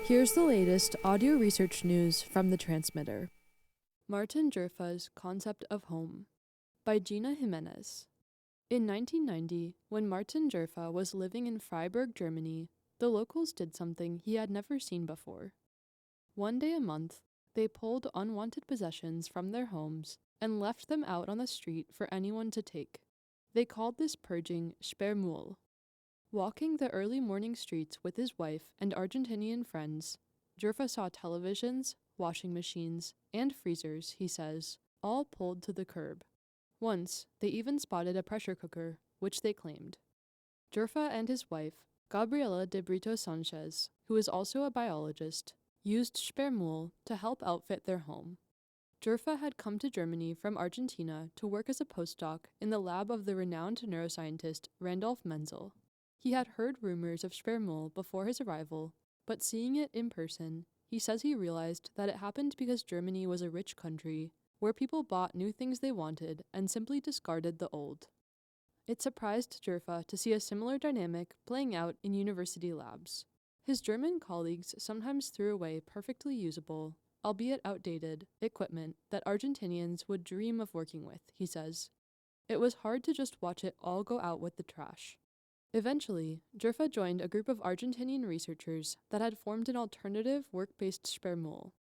Here's the latest audio research news from the transmitter. Martin Giurfa's Concept of Home by Gina Jimenez. In 1990, when Martin Giurfa was living in Freiburg, Germany, the locals did something he had never seen before. One day a month, they pulled unwanted possessions from their homes and left them out on the street for anyone to take. They called this purging Sperrmüll. Walking the early morning streets with his wife and Argentinian friends, Giurfa saw televisions, washing machines, and freezers, he says, all pulled to the curb. Once, they even spotted a pressure cooker, which they claimed. Giurfa and his wife, Gabriela de Brito Sanchez, who is also a biologist, used Sperrmüll to help outfit their home. Giurfa had come to Germany from Argentina to work as a postdoc in the lab of the renowned neuroscientist Randolph Menzel. He had heard rumors of Sperrmüll before his arrival, but seeing it in person, he says he realized that it happened because Germany was a rich country, where people bought new things they wanted and simply discarded the old. It surprised Giurfa to see a similar dynamic playing out in university labs. His German colleagues sometimes threw away perfectly usable, albeit outdated, equipment that Argentinians would dream of working with, he says. It was hard to just watch it all go out with the trash. Eventually, Giurfa joined a group of Argentinian researchers that had formed an alternative work-based Sperrmüll.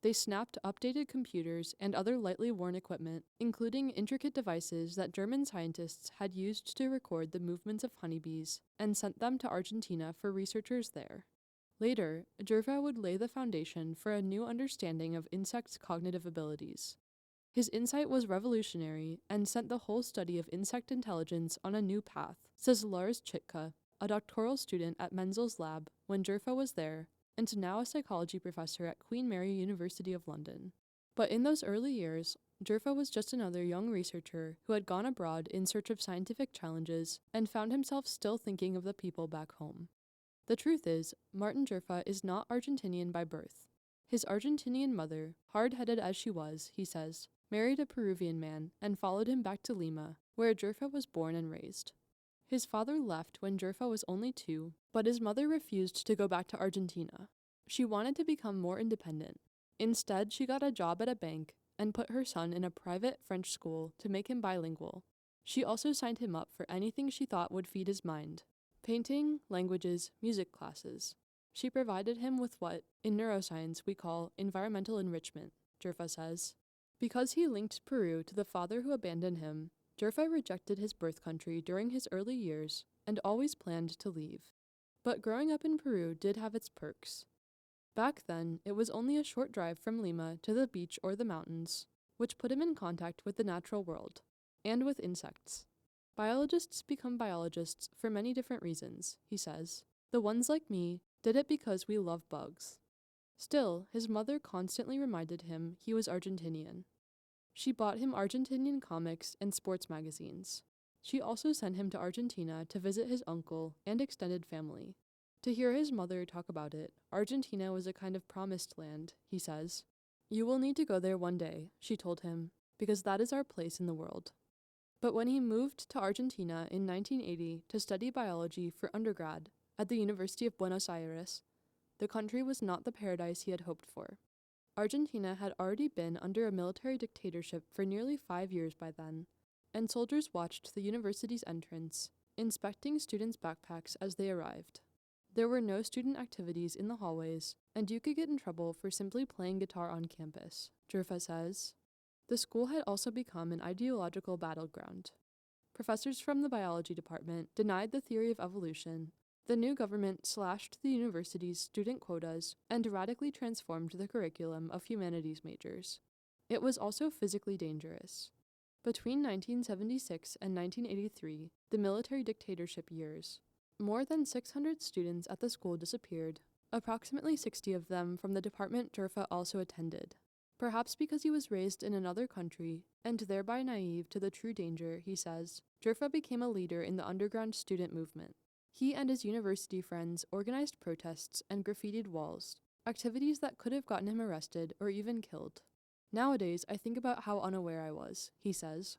They snapped updated computers and other lightly worn equipment, including intricate devices that German scientists had used to record the movements of honeybees, and sent them to Argentina for researchers there. Later, Giurfa would lay the foundation for a new understanding of insects' cognitive abilities. His insight was revolutionary and sent the whole study of insect intelligence on a new path, says Lars Chitka, a doctoral student at Menzel's lab when Giurfa was there, and now a psychology professor at Queen Mary University of London. But in those early years, Giurfa was just another young researcher who had gone abroad in search of scientific challenges and found himself still thinking of the people back home. The truth is, Martin Giurfa is not Argentinian by birth. His Argentinian mother, hard-headed as she was, he says, married a Peruvian man and followed him back to Lima, where Giurfa was born and raised. His father left when Giurfa was only 2, but his mother refused to go back to Argentina. She wanted to become more independent. Instead, she got a job at a bank and put her son in a private French school to make him bilingual. She also signed him up for anything she thought would feed his mind: painting, languages, music classes. She provided him with what, in neuroscience, we call environmental enrichment, Giurfa says. Because he linked Peru to the father who abandoned him, Giurfa rejected his birth country during his early years and always planned to leave. But growing up in Peru did have its perks. Back then, it was only a short drive from Lima to the beach or the mountains, which put him in contact with the natural world, and with insects. Biologists become biologists for many different reasons, he says. The ones like me did it because we love bugs. Still, his mother constantly reminded him he was Argentinian. She bought him Argentinian comics and sports magazines. She also sent him to Argentina to visit his uncle and extended family. To hear his mother talk about it, Argentina was a kind of promised land, he says. You will need to go there one day, she told him, because that is our place in the world. But when he moved to Argentina in 1980 to study biology for undergrad at the University of Buenos Aires, the country was not the paradise he had hoped for. Argentina had already been under a military dictatorship for nearly 5 years by then, and soldiers watched the university's entrance, inspecting students' backpacks as they arrived. There were no student activities in the hallways, and you could get in trouble for simply playing guitar on campus, Giurfa says. The school had also become an ideological battleground. Professors from the biology department denied the theory of evolution. The new government slashed the university's student quotas and radically transformed the curriculum of humanities majors. It was also physically dangerous. Between 1976 and 1983, the military dictatorship years, more than 600 students at the school disappeared, approximately 60 of them from the department Giurfa also attended. Perhaps because he was raised in another country, and thereby naive to the true danger, he says, Giurfa became a leader in the underground student movement. He and his university friends organized protests and graffitied walls, activities that could have gotten him arrested or even killed. Nowadays, I think about how unaware I was, he says.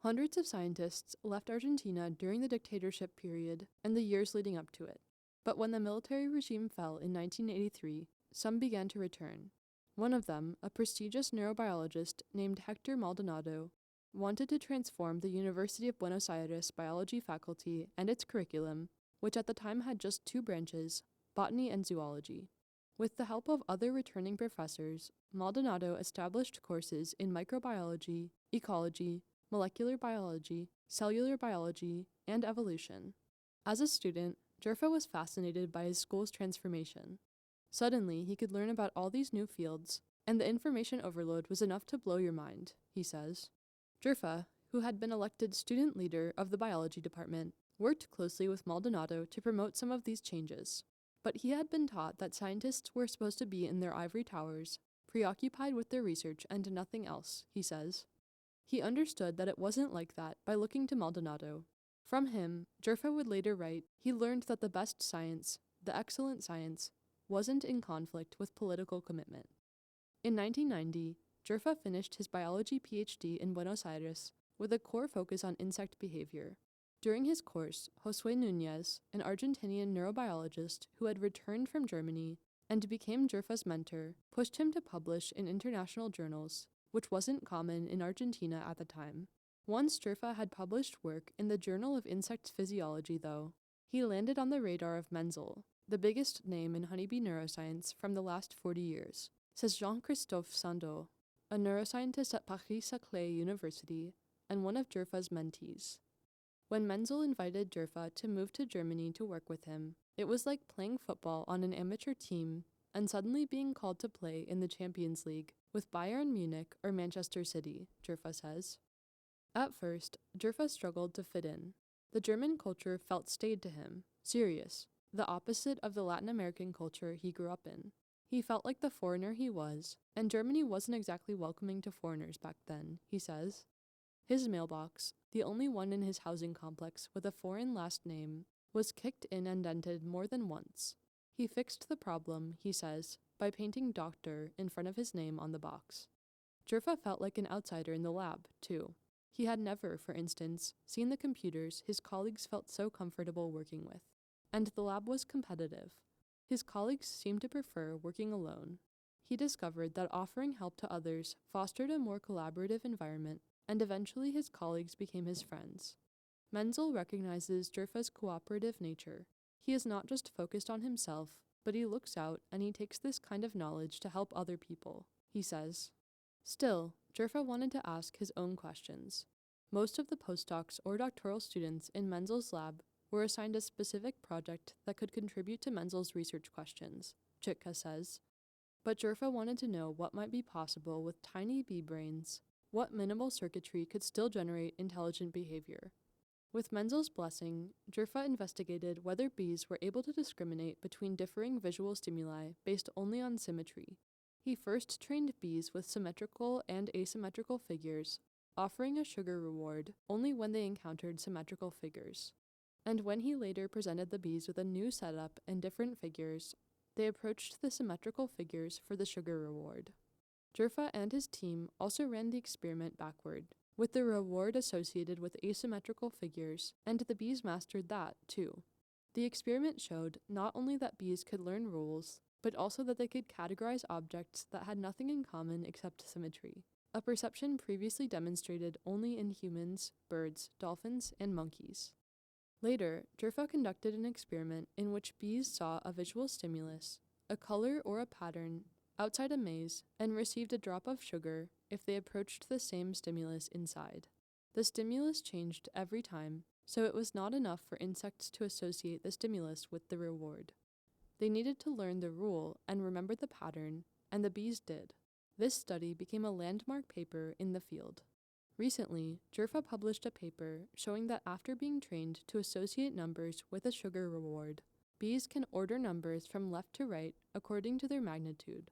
Hundreds of scientists left Argentina during the dictatorship period and the years leading up to it. But when the military regime fell in 1983, some began to return. One of them, a prestigious neurobiologist named Hector Maldonado, wanted to transform the University of Buenos Aires biology faculty and its curriculum, which at the time had just two branches, botany and zoology. With the help of other returning professors, Maldonado established courses in microbiology, ecology, molecular biology, cellular biology, and evolution. As a student, Giurfa was fascinated by his school's transformation. Suddenly, he could learn about all these new fields, and the information overload was enough to blow your mind, he says. Giurfa, who had been elected student leader of the biology department, worked closely with Maldonado to promote some of these changes. But he had been taught that scientists were supposed to be in their ivory towers, preoccupied with their research and nothing else, he says. He understood that it wasn't like that by looking to Maldonado. From him, Giurfa would later write, he learned that the best science, the excellent science, wasn't in conflict with political commitment. In 1990, Giurfa finished his biology PhD in Buenos Aires with a core focus on insect behavior. During his course, José Núñez, an Argentinian neurobiologist who had returned from Germany and became Giurfa's mentor, pushed him to publish in international journals, which wasn't common in Argentina at the time. Once Giurfa had published work in the Journal of Insect Physiology, though, he landed on the radar of Menzel, the biggest name in honeybee neuroscience from the last 40 years, says Jean-Christophe Sandeau, a neuroscientist at Paris-Saclay University and one of Giurfa's mentees. When Menzel invited Giurfa to move to Germany to work with him, it was like playing football on an amateur team and suddenly being called to play in the Champions League with Bayern Munich or Manchester City, Giurfa says. At first, Giurfa struggled to fit in. The German culture felt staid to him, serious, the opposite of the Latin American culture he grew up in. He felt like the foreigner he was, and Germany wasn't exactly welcoming to foreigners back then, he says. His mailbox, the only one in his housing complex with a foreign last name, was kicked in and dented more than once. He fixed the problem, he says, by painting Doctor in front of his name on the box. Giurfa felt like an outsider in the lab, too. He had never, for instance, seen the computers his colleagues felt so comfortable working with. And the lab was competitive. His colleagues seemed to prefer working alone. He discovered that offering help to others fostered a more collaborative environment, and eventually his colleagues became his friends. Menzel recognizes Giurfa's cooperative nature. He is not just focused on himself, but he looks out and he takes this kind of knowledge to help other people, he says. Still, Giurfa wanted to ask his own questions. Most of the postdocs or doctoral students in Menzel's lab were assigned a specific project that could contribute to Menzel's research questions, Chitka says. But Giurfa wanted to know what might be possible with tiny bee brains, what minimal circuitry could still generate intelligent behavior. With Menzel's blessing, Giurfa investigated whether bees were able to discriminate between differing visual stimuli based only on symmetry. He first trained bees with symmetrical and asymmetrical figures, offering a sugar reward only when they encountered symmetrical figures. And when he later presented the bees with a new setup and different figures, they approached the symmetrical figures for the sugar reward. Giurfa and his team also ran the experiment backward, with the reward associated with asymmetrical figures, and the bees mastered that, too. The experiment showed not only that bees could learn rules, but also that they could categorize objects that had nothing in common except symmetry, a perception previously demonstrated only in humans, birds, dolphins, and monkeys. Later, Giurfa conducted an experiment in which bees saw a visual stimulus, a color or a pattern, outside a maze, and received a drop of sugar if they approached the same stimulus inside. The stimulus changed every time, so it was not enough for insects to associate the stimulus with the reward. They needed to learn the rule and remember the pattern, and the bees did. This study became a landmark paper in the field. Recently, Giurfa published a paper showing that after being trained to associate numbers with a sugar reward, bees can order numbers from left to right according to their magnitude.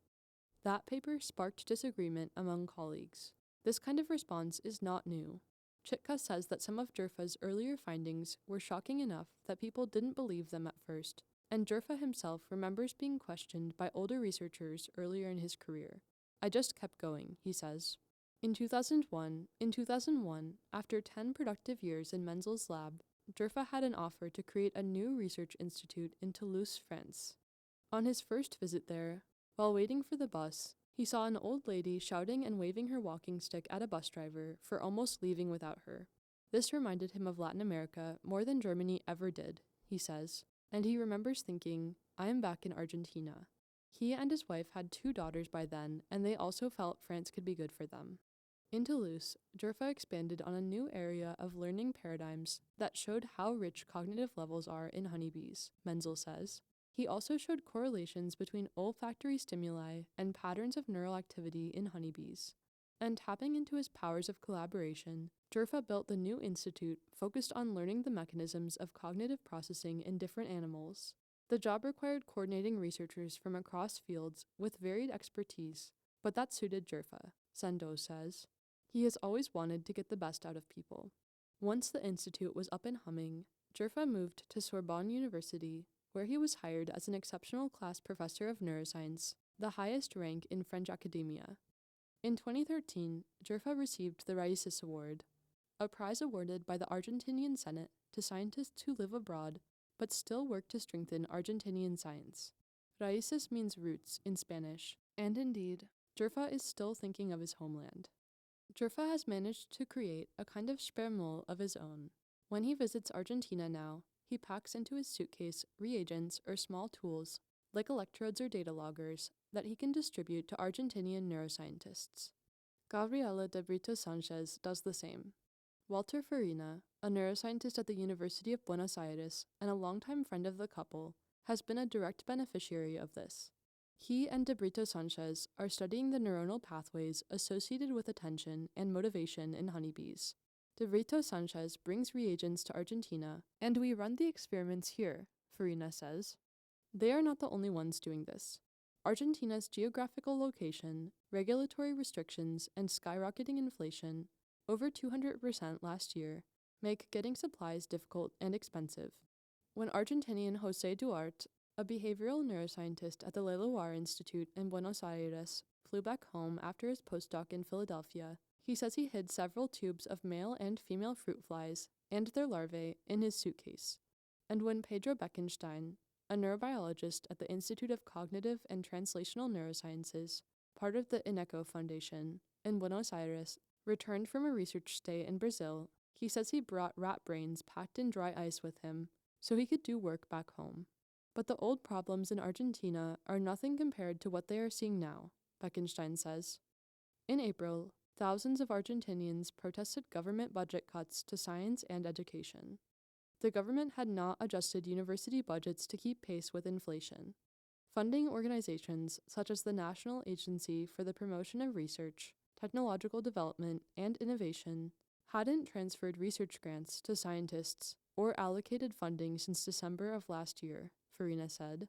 That paper sparked disagreement among colleagues. This kind of response is not new. Chitka says that some of Giurfa's earlier findings were shocking enough that people didn't believe them at first, and Giurfa himself remembers being questioned by older researchers earlier in his career. I just kept going, he says. In 2001, after 10 productive years in Menzel's lab, Giurfa had an offer to create a new research institute in Toulouse, France. On his first visit there, While waiting for the bus, he saw an old lady shouting and waving her walking stick at a bus driver for almost leaving without her. This reminded him of Latin America more than Germany ever did, he says, and he remembers thinking, I am back in Argentina. He and his wife had 2 daughters by then, and they also felt France could be good for them. In Toulouse, Giurfa expanded on a new area of learning paradigms that showed how rich cognitive levels are in honeybees, Menzel says. He also showed correlations between olfactory stimuli and patterns of neural activity in honeybees. And tapping into his powers of collaboration, Giurfa built the new institute focused on learning the mechanisms of cognitive processing in different animals. The job required coordinating researchers from across fields with varied expertise, but that suited Giurfa, Sandoz says. He has always wanted to get the best out of people. Once the institute was up and humming, Giurfa moved to Sorbonne University, where he was hired as an exceptional class professor of neuroscience, the highest rank in French academia. In 2013, Giurfa received the Raíces Award, a prize awarded by the Argentinian Senate to scientists who live abroad but still work to strengthen Argentinian science. Raíces means roots in Spanish, and indeed, Giurfa is still thinking of his homeland. Giurfa has managed to create a kind of spermol of his own. When he visits Argentina now, he packs into his suitcase reagents or small tools, like electrodes or data loggers, that he can distribute to Argentinian neuroscientists. Gabriela de Brito Sanchez does the same. Walter Farina, a neuroscientist at the University of Buenos Aires and a longtime friend of the couple, has been a direct beneficiary of this. He and de Brito Sanchez are studying the neuronal pathways associated with attention and motivation in honeybees. De Brito Sanchez brings reagents to Argentina, and we run the experiments here, Farina says. They are not the only ones doing this. Argentina's geographical location, regulatory restrictions, and skyrocketing inflation, over 200% last year, make getting supplies difficult and expensive. When Argentinian José Duarte, a behavioral neuroscientist at the Leloir Institute in Buenos Aires, flew back home after his postdoc in Philadelphia, he says he hid several tubes of male and female fruit flies and their larvae in his suitcase. And when Pedro Beckenstein, a neurobiologist at the Institute of Cognitive and Translational Neurosciences, part of the INECO Foundation, in Buenos Aires, returned from a research stay in Brazil, he says he brought rat brains packed in dry ice with him so he could do work back home. But the old problems in Argentina are nothing compared to what they are seeing now, Beckenstein says. In April, thousands of Argentinians protested government budget cuts to science and education. The government had not adjusted university budgets to keep pace with inflation. Funding organizations such as the National Agency for the Promotion of Research, Technological Development, and Innovation hadn't transferred research grants to scientists or allocated funding since December of last year, Farina said.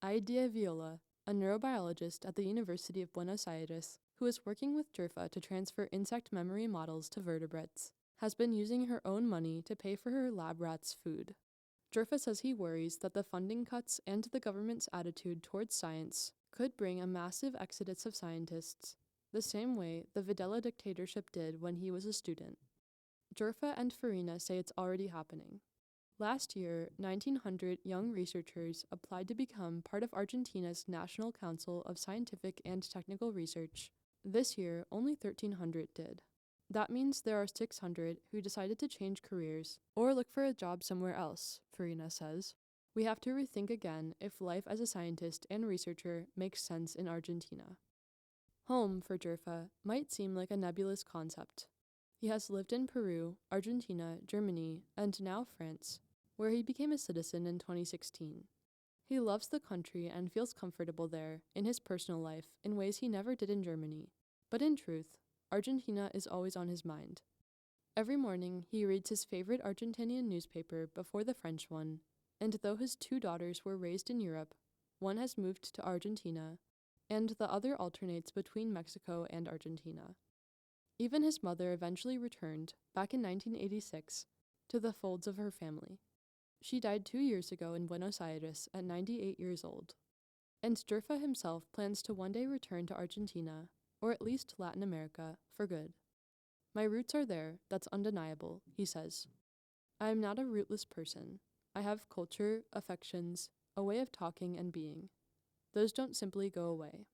Idea Viola, a neurobiologist at the University of Buenos Aires who is working with Giurfa to transfer insect memory models to vertebrates, has been using her own money to pay for her lab rats' food. Giurfa says he worries that the funding cuts and the government's attitude towards science could bring a massive exodus of scientists, the same way the Videla dictatorship did when he was a student. Giurfa and Farina say it's already happening. Last year, 1,900 young researchers applied to become part of Argentina's National Council of Scientific and Technical Research. This year, only 1,300 did. That means there are 600 who decided to change careers or look for a job somewhere else, Farina says. We have to rethink again if life as a scientist and researcher makes sense in Argentina. Home, for Giurfa, might seem like a nebulous concept. He has lived in Peru, Argentina, Germany, and now France, where he became a citizen in 2016. He loves the country and feels comfortable there, in his personal life, in ways he never did in Germany. But in truth, Argentina is always on his mind. Every morning, he reads his favorite Argentinian newspaper before the French one, and though his 2 daughters were raised in Europe, one has moved to Argentina, and the other alternates between Mexico and Argentina. Even his mother eventually returned, back in 1986, to the folds of her family. She died 2 years ago in Buenos Aires at 98 years old. And Giurfa himself plans to one day return to Argentina, or at least Latin America, for good. My roots are there, that's undeniable, he says. I am not a rootless person. I have culture, affections, a way of talking and being. those don't simply go away.